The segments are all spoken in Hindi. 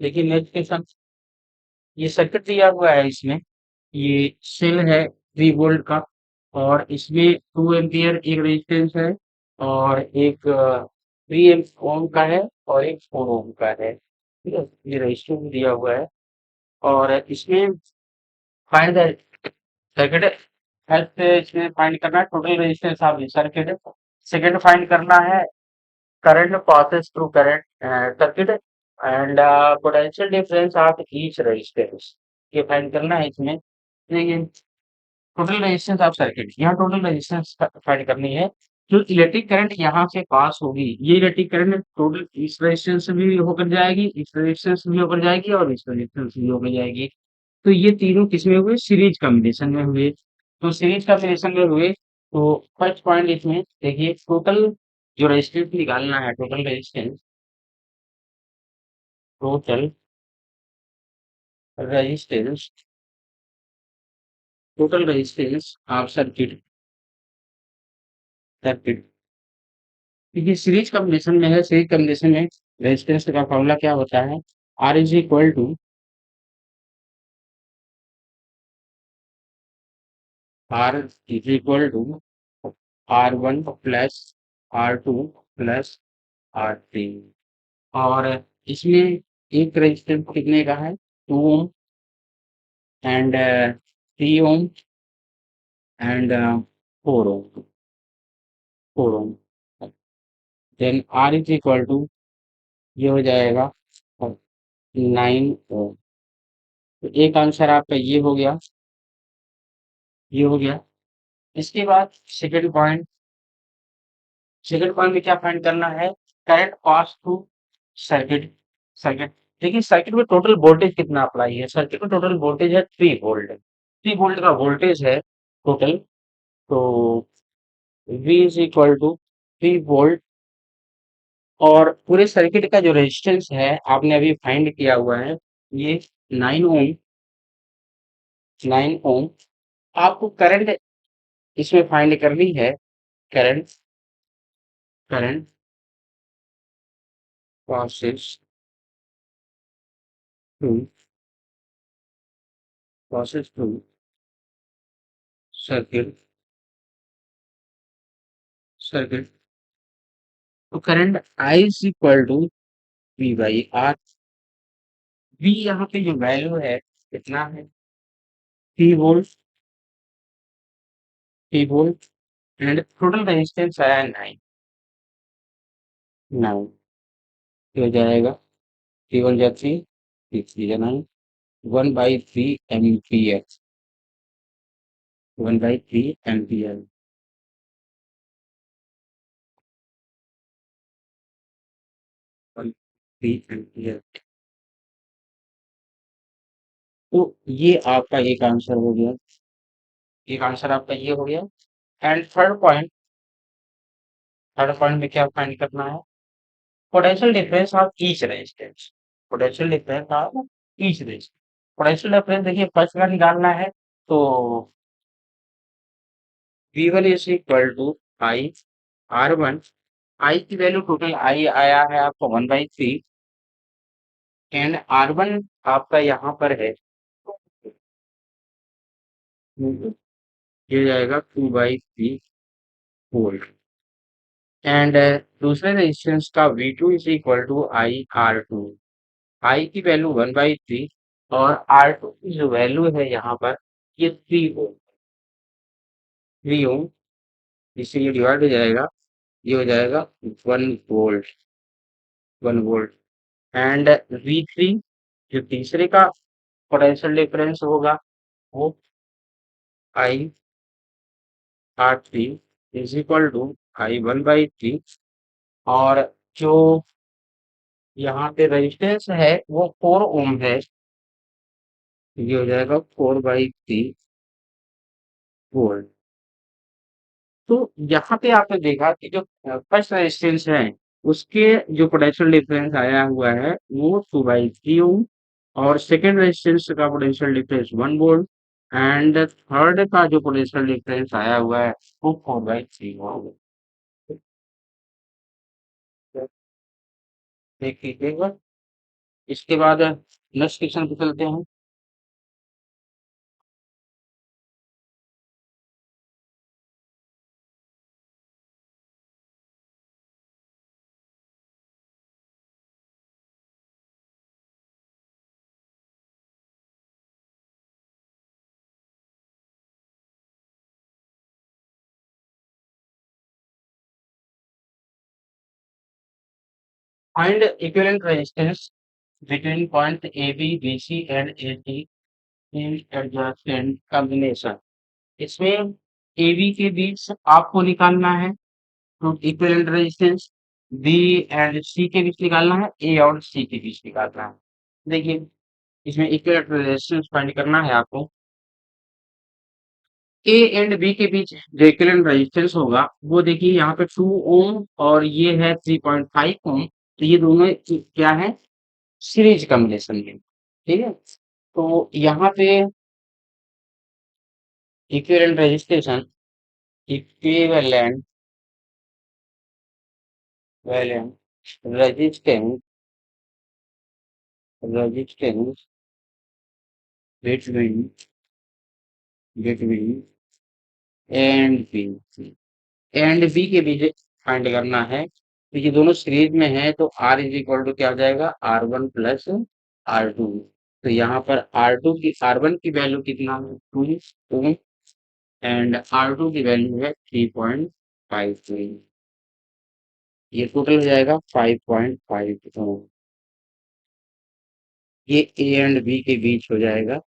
देखिए नेक्स्ट क्वेश्चन, ये सर्किट दिया हुआ है इसमें, ये सेल है 3 वोल्ट का, और इसमें 2 एम्पियर एक रेजिस्टेंस है, और एक 3 ओम का है, और एक 4 ओम का है। ठीक है, ये रेजिस्टेंस दिया हुआ है, और इसमें फाइंड द सर्किट हेल्प से इसमें फाइंड करना है total resistance of the circuit. Second find करना है current passes through current circuit and potential difference of each resistance। ये फाइंड करना है इसमें। देखिए टोटल रेजिस्टेंस ऑफ सर्किट, यहाँ टोटल रेजिस्टेंस फाइंड करनी है। जो इलेक्ट्रिक करंट यहाँ से पास होगी, ये इलेक्ट्रिक करंट टोटल इस रेजिस्टेंस से भी होकर जाएगी, इस रेजिस्टेंस से भी होकर जाएगी, और इस रेजिस्टेंस से भी होकर जाएगी। तो ये तीनों किसमें हुए? सीरीज कॉम्बिनेशन में हुए। तो सीरीज कॉम्बिनेशन में हुए, तो फर्स्ट पॉइंट इसमें देखिए, टोटल जो रेजिस्टेंस निकालना है, total resistance total resistance of circuit. देखिए सीरीज कॉम्बिनेशन में है, सीरीज कॉम्बिनेशन में रेजिस्टेंस का फॉर्मूला क्या होता है? R is equal to R is equal to R1 plus R2 plus R3। और इसमें एक रेजिस्टेंस कितने का है? 2 ohm and 3 ohm and 4 ohm, 4 ohm. Then R is equal to, ये हो जाएगा 9 ओम। तो एक आंसर आपका ये हो गया, ये हो गया। इसके बाद सेकंड पॉइंट में क्या फाइंड करना है? Current pass through circuit circuit देखिए सर्किट में टोटल वोल्टेज कितना अप्लाई है? सर्किट में टोटल वोल्टेज है 3 वोल्ट, 3 वोल्ट का वोल्टेज है टोटल। तो V is equal to 3 volt, और पूरे सर्किट का जो रेजिस्टेंस है आपने अभी फाइंड किया हुआ है, ये 9 ओम, 9 ओम। आपको करंट इसमें फाइंड करनी है, current current process to process to circuit circuit. तो current I is equal to V by R. V यहाँ पे जो वैल्यू है कितना है? 3 volt, 3 volt, and total resistance आया 9, 9 हो जाएगा। 3 1 जा 3, 3 3 जा 9, 1/3 एम्पियर, 1/3 एम्पियर। 1/3 एम्पियर। तो ये आपका एक आंसर हो गया, एक आंसर आपका ये हो गया। एंड थर्ड पॉइंट में क्या फाइंड करना है? Potential difference of each resistance, potential difference of each resistance. Potential difference देखिए फर्स्ट का निकालना है, तो V1 is equal to I R1। I की वैल्यू टोटल आई आया है आपको 1/3, एंड R1 आपका यहाँ पर है, ये जाएगा 2/3 वोल्ट। एंड दूसरे रेजिस्टेंस का V2 is equal to I R2। I की वैल्यू 1/3, और R2 की जो वैल्यू है यहाँ पर, ये 3 ओम, 3 ओम। इससे ये डिवाइड हो जाएगा, ये हो जाएगा 1 वोल्ट, 1 वोल्ट। एंड V3 जो तीसरे का पोटेंशियल डिफरेंस होगा, वो आई R3 इज इक्वल टू आई 1/3। और जो यहाँ पे रेजिस्टेंस है वो 4 ओम है, ये हो जाएगा 4/3 वोल्ट। तो यहाँ पे आपने देखा कि जो फर्स्ट रेजिस्टेंस है, उसके जो पोटेंशियल डिफरेंस आया हुआ है वो 2/3 ओम, और सेकेंड रेजिस्टेंस का potential difference 1 volt, and third का जो पोटेंशियल डिफरेंस आया हुआ है वो 4/3 ओम। देख लीजिएगा, इसके बाद नेक्स्ट क्वेश्चन पे चलते हैं। Find equivalent resistance between point A B B C and A C in adjacent combination. इसमें ए बी के बीच आपको निकालना है तो equivalent resistance, B and C के बीच निकालना है, ए और सी के बीच निकालना है। देखिए, इसमें इक्विवेलेंट रेजिस्टेंस फाइंड करना है आपको। ए एंड बी के बीच जो इक्विवेलेंट रेजिस्टेंस होगा वो देखिए यहाँ पे 2 ओम और ये है 3.5 ओम, तो ये दोनों क्या है, सीरीज कॉम्बिनेशन में। ठीक है, तो यहाँ पे equivalent resistance, equivalent valent resistance, resistance between between and B, and B के बीच फाइंड करना है। तो ये दोनों सीरीज में है तो आर इज इक्वल टू क्या हो जाएगा, R one plus R two. तो यहाँ पर आर टू की, आर वन की वैल्यू कितना है, 2 एंड आर टू की वैल्यू है 3.53। ये टोटल हो जाएगा 5.5। ये ए एंड बी के बीच हो जाएगा,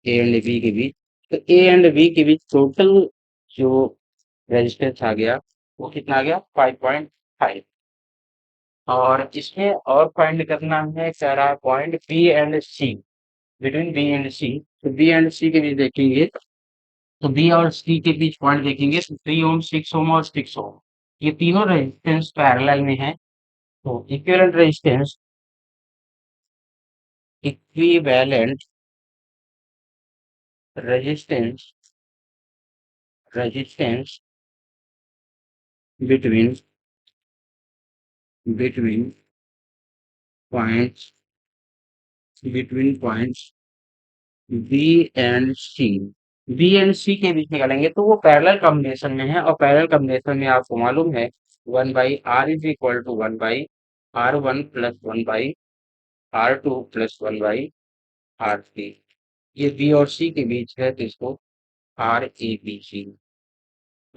ए एंड बी के बीच। तो ए एंड बी के बीच टोटल जो रेजिस्टेंस आ गया वो कितना आ गया, 5.5। और इसमें और फाइंड करना है, कह रहा है point B and C, between B and C. तो बी एंड सी के बीच देखेंगे, तो बी और सी के बीच पॉइंट देखेंगे तो 3 ओम, 6 ओम और 6 ओम, ये तीनों रेजिस्टेंस पैरेलल में है। तो equivalent resistance, equivalent resistance, resistance between between points, between points B and C, B and C के बीच निकालेंगे तो वो पैरेलल कॉम्बिनेशन में है, और पैरेलल कॉम्बिनेशन में आपको मालूम है 1/r is equal to 1/r1 plus 1/r2 plus 1/r3। ये बी और सी के बीच है तो इसको आर ए बी सी,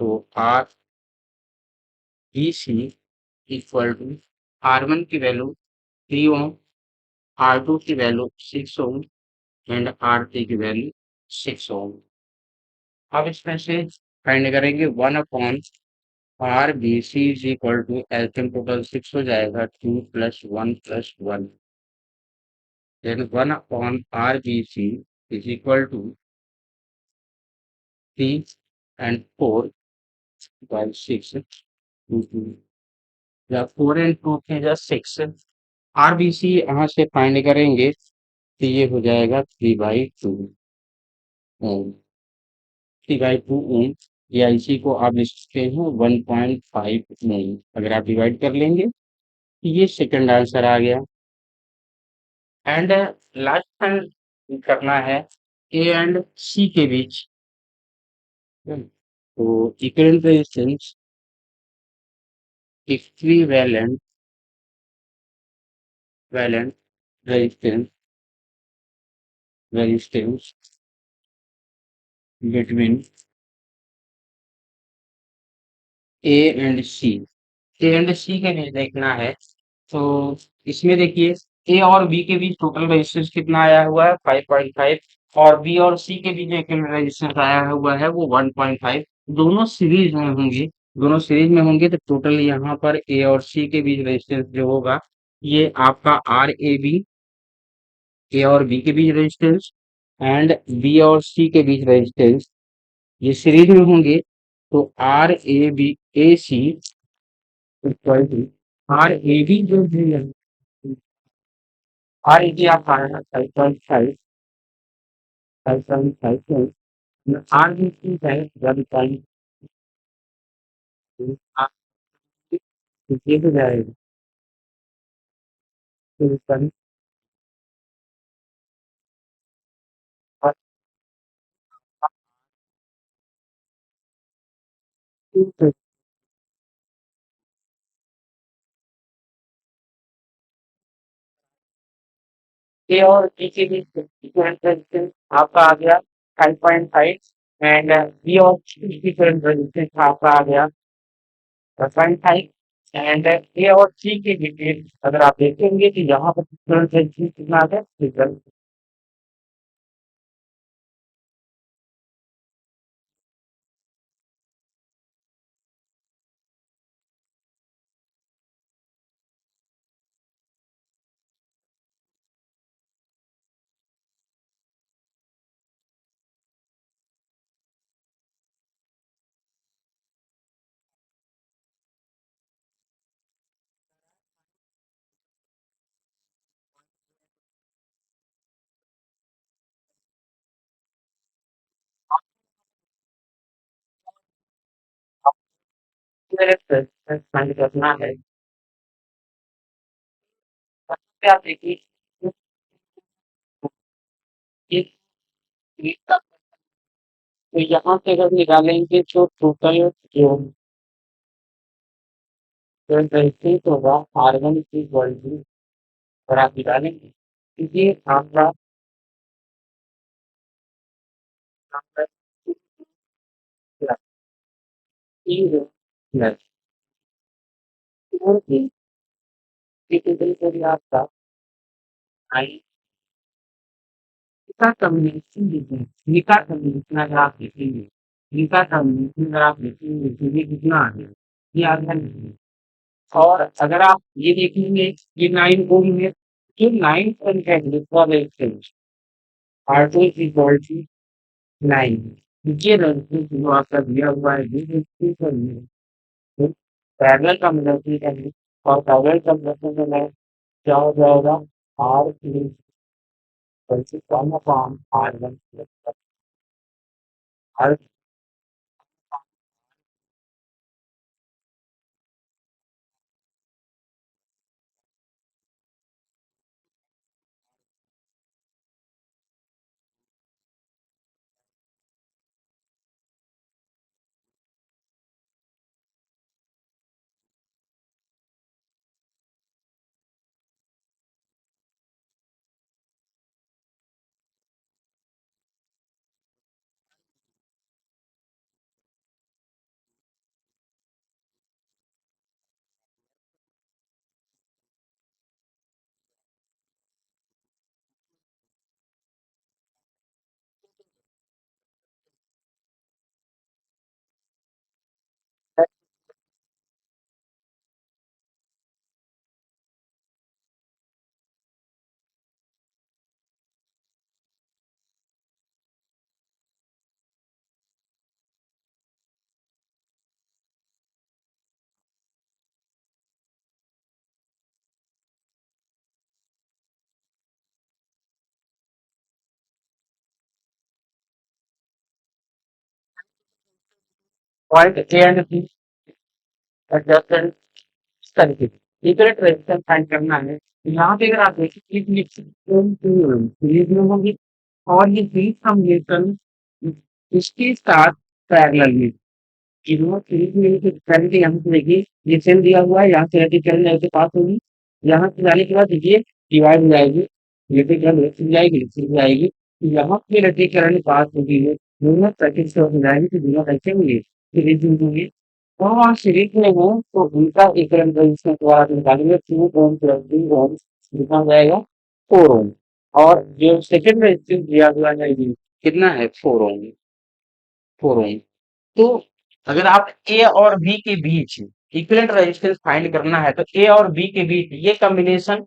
तो R B C equal to R1 की वैल्यू 3 ओम, R2 की वैल्यू 6 ओम एंड R3 की वैल्यू 6 ओम। अब इसमें से फाइंड करेंगे 1/R BC is equal to, एल्सियम टोटल 6 हो जाएगा, 2 plus 1 plus 1, then 1/RBC is equal to 3 and 4/6, 2 या 4 एंड 2 के जा 6। आरबीसी यहाँ से फाइंड करेंगे तो ये हो जाएगा 3/2 ओम, 3/2 ओम। या इसी को आप लिख सकते हैं 1.5 ओम। अगर आप डिवाइड कर लेंगे तो ये सेकंड आंसर आ गया। एंड लास्ट टाइम करना है ए एंड सी के बीच। तो equivalent resistance, equivalent valent resistance, resistance between A and C, A and C के बीच देखना है। तो इसमें देखिए, ए और बी के बीच टोटल रेजिस्टेंस कितना आया हुआ है, 5.5, और बी और सी के बीच जो रेजिस्टेंस आया हुआ है वो 1.5। दोनों सीरीज में होंगे, दोनों सीरीज में होंगे तो टोटल यहाँ पर ए और सी के बीच रेजिस्टेंस जो होगा ये आपका आर ए बी, ए और बी के बीच रेजिस्टेंस एंड बी और सी के बीच रेजिस्टेंस, ये सीरीज में होंगे। तो R A B A C equal to R A B जो है, आर ए बी आप पाएगा 5.5, 5.5 आर बी की है 1.5, ये हो जाएगा रेजिस्टेंस और ए और बी के बीच इक्विवेलेंट रेजिस्टेंस आपका आ गया 5.5 एंड बी और सी इक्विवेलेंट रेजिस्टेंस आपका आ गया 5.5 एंड ए और सी के बीच अगर आप देखेंगे कि यहाँ पर इक्विवेलेंट रेजिस्टेंस कितना आ गया। इक्विवेलेंट रेजिस्टेंस फाइंड करना है सबसे आप देखिए ये तो यहाँ से अगर निकालेंगे तो टोटल जो रेजिस्टेंस होगा R1 की वैल्यू अगर आप निकालेंगे क्योंकि आपका आपका ई है प्लस फोर की टोटल करिए आपका आई का कम्युनिकेशन देखें ये का कम्युनिकेशन अगर आप देखेंगे ये का कम्युनिकेशन अगर आप देखेंगे तो ये कितना आ गया ये आ गया नहीं। और अगर आप ये देखेंगे ये 9 ओम है जो 9 ओम का resistance R2 is equal to 9 ये रेजिस्टेंस जो आपका दिया हुआ है ये रेजिस्टेंस है तो पैरेलल कम्युनिकेशन करेंगे और पैरेलल कम्युनिकेशन में क्या हो जाएगा R is equal to 1 upon R1 plus R point A and B adjacent इस तरीके से इक्विवेलेंट रेजिस्टेंस फाइंड करना है तो यहाँ पे अगर आप देखें कि सीरीज में होगी और ये सीरीज कॉम्बिनेशन इसके साथ पैरेलल में इन्होंने सीरीज में लेके पहले तो यहाँ से देखिए ये सेल दिया हुआ है यहाँ से इलेक्ट्रिकल लाइन के पास होगी यहाँ से जाने के बाद देखिए डिवाइड हो जाएगी इलेक्ट्रिकल सिल जाएगी सिल जाएगी तो यहाँ पे इलेक्ट्रिकल करंट पास होगी दोनों सर्किट से हो जाएंगे तो दोनों कैसे होंगे सीरीज में होंगे तो वहाँ सीरीज में हो तो उनका इक्विवेलेंट रेजिस्टेंस द्वारा निकालेंगे 2 ओम प्लस 3 ओम कितना हो जाएगा 4 ओम और जो सेकंड रेजिस्टेंस दिया हुआ है ये कितना है 4 ओम 4 ओम तो अगर आप ए और बी के बीच इक्विवेलेंट रेजिस्टेंस फाइंड करना है तो ए और बी के बीच ये कॉम्बिनेशन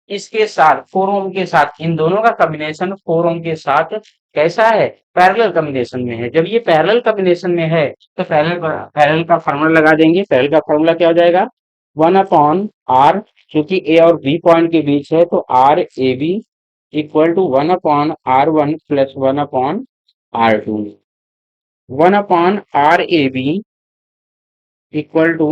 इसके साथ 4 ओम के साथ इन दोनों का कॉम्बिनेशन 4 ओम के साथ कैसा है पैरेलल कॉम्बिनेशन में है जब ये पैरेलल कॉम्बिनेशन में है तो पैरेलल का फार्मूला लगा देंगे पैरेलल का फार्मूला क्या हो जाएगा 1 अपॉन आर क्योंकि ए और बी पॉइंट के बीच है तो R A B equal to 1 upon R1 plus 1 upon R2 1 upon R A B equal to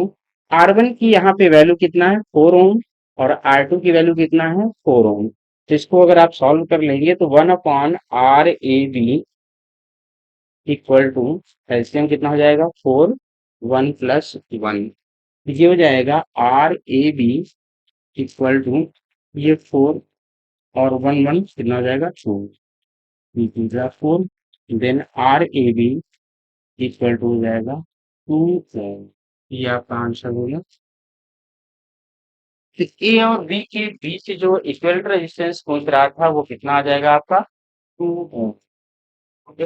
R1 की यहाँ पे वैल्यू कितना है 4 ओम और R2 की वैल्यू कितना है 4 ओम। तो इसको अगर आप सॉल्व कर लेंगे तो 1/RAB इक्वल टू एलसीएम कितना हो जाएगा 4 1 प्लस 1। ये हो जाएगा RAB इक्वल टू ये 4 और 1 1 कितना हो जाएगा 2 टू जा 4। देन RAB इक्वल टू हो जाएगा 2 ओम। ये आपका आंसर होगा। तो ए और बी के बीच जो इक्विवेलेंट रेजिस्टेंस पूछ रहा था वो कितना आ जाएगा आपका 2 ओम। ओके,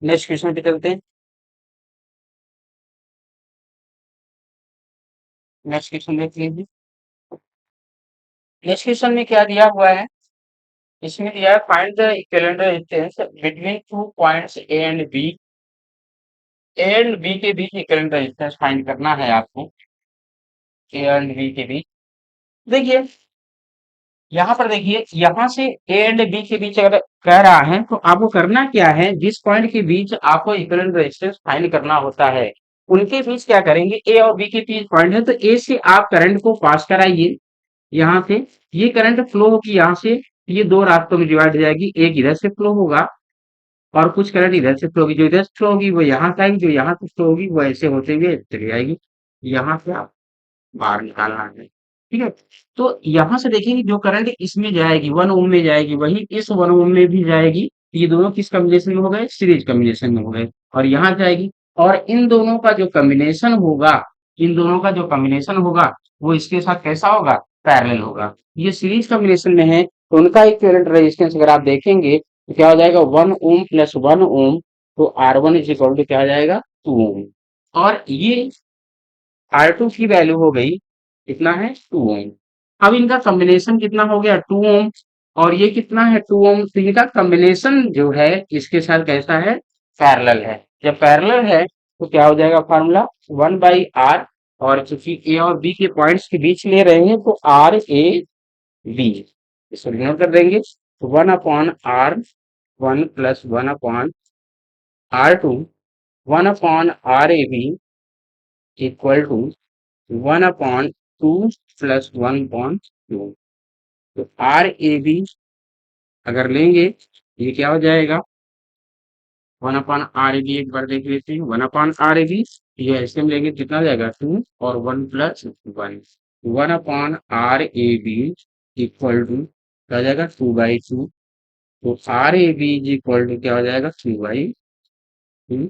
नेक्स्ट क्वेश्चन पे चलते हैं। नेक्स्ट क्वेश्चन देख लीजिए। नेक्स्ट क्वेश्चन में क्या दिया हुआ है, इसमें दिया है find the equivalent resistance between two points A and B. A and B के बीच इक्विवेलेंट रेजिस्टेंस फाइंड करना है आपको, ए एंड बी के बीच। देखिए यहाँ पर देखिए, यहाँ से ए एंड बी के बीच अगर कह रहा है तो आपको करना क्या है, जिस पॉइंट के बीच आपको इक्विवेलेंट रेजिस्टेंस फाइंड करना होता है उनके बीच क्या करेंगे, ए और बी के बीच पॉइंट है तो ए से आप करंट को पास कराइए। यहाँ से ये करंट फ्लो होगी, यहाँ से ये दो रास्तों में डिवाइड हो जाएगी, एक इधर से फ्लो होगा और कुछ करंट इधर से फ्लो होगी। जो इधर से फ्लो होगी वो यहाँ से आएगी, जो यहाँ से फ्लो होगी वो ऐसे होते हुए चली आएगी। यहाँ से आप बाहर निकालना है, ठीक है। तो यहाँ से देखेंगे जो करंट इसमें जाएगी 1 ओम में जाएगी, वही इस 1 ओम में भी जाएगी। ये दोनों किस कॉम्बिनेशन में हो गए, सीरीज कॉम्बिनेशन में हो गए। और यहाँ जाएगी, और इन दोनों का जो कॉम्बिनेशन होगा, इन दोनों का जो कॉम्बिनेशन होगा वो इसके साथ कैसा होगा, पैरेलल होगा। ये सीरीज कॉम्बिनेशन में है तो उनका इक्विवेलेंट रेजिस्टेंस अगर आप देखेंगे तो क्या हो जाएगा 1 ओम प्लस 1 ओम, तो R1 इज इक्वल टू क्या हो जाएगा 2 ओम। और ये R2 की वैल्यू हो गई कितना है 2 ओम। अब इनका कॉम्बिनेशन कितना हो गया 2 ओम, और ये कितना है 2 ओम। तो इनका कॉम्बिनेशन जो है इसके साथ कैसा है, पैरेलल है। जब पैरेलल है तो क्या हो जाएगा फार्मूला 1/R, और क्योंकि ए और बी के पॉइंट्स के बीच ले रहे हैं तो RAB, इसको डिनोट कर देंगे तो 1/R1 plus 1/R2 1/RAB equal to 1/2 plus 1/2। तो RAB अगर लेंगे ये क्या हो जाएगा 1/RAB, एक बार देख लेते हैं 1/RAB। ये ऐसे में लेंगे कितना हो जाएगा 2 और 1 प्लस 1। 1/RAB इक्वल टू क्या हो जाएगा 2/2। तो RAB इज इक्वल टू क्या हो जाएगा 2/2।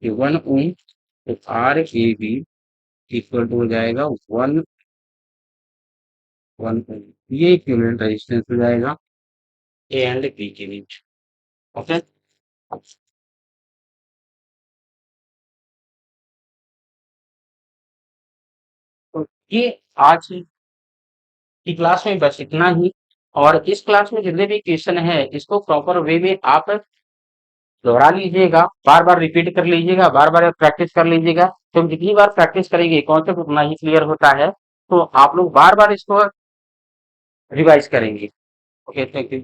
ये 1 ओम, तो RAB इक्वल टू हो जाएगा 1 ओम। ये इक्विवेलेंट रेजिस्टेंस हो जाएगा ए एंड बी के बीच। ओके, तो ये आज की क्लास में बस इतना ही। और इस क्लास में जितने भी क्वेश्चन है इसको प्रॉपर वे में आप दोहरा लीजिएगा, बार बार रिपीट कर लीजिएगा, बार बार प्रैक्टिस कर लीजिएगा। तो जितनी बार प्रैक्टिस करेंगे कॉन्सेप्ट उतना ही क्लियर होता है। तो आप लोग बार बार इसको रिवाइज करेंगे। Okay, thank you.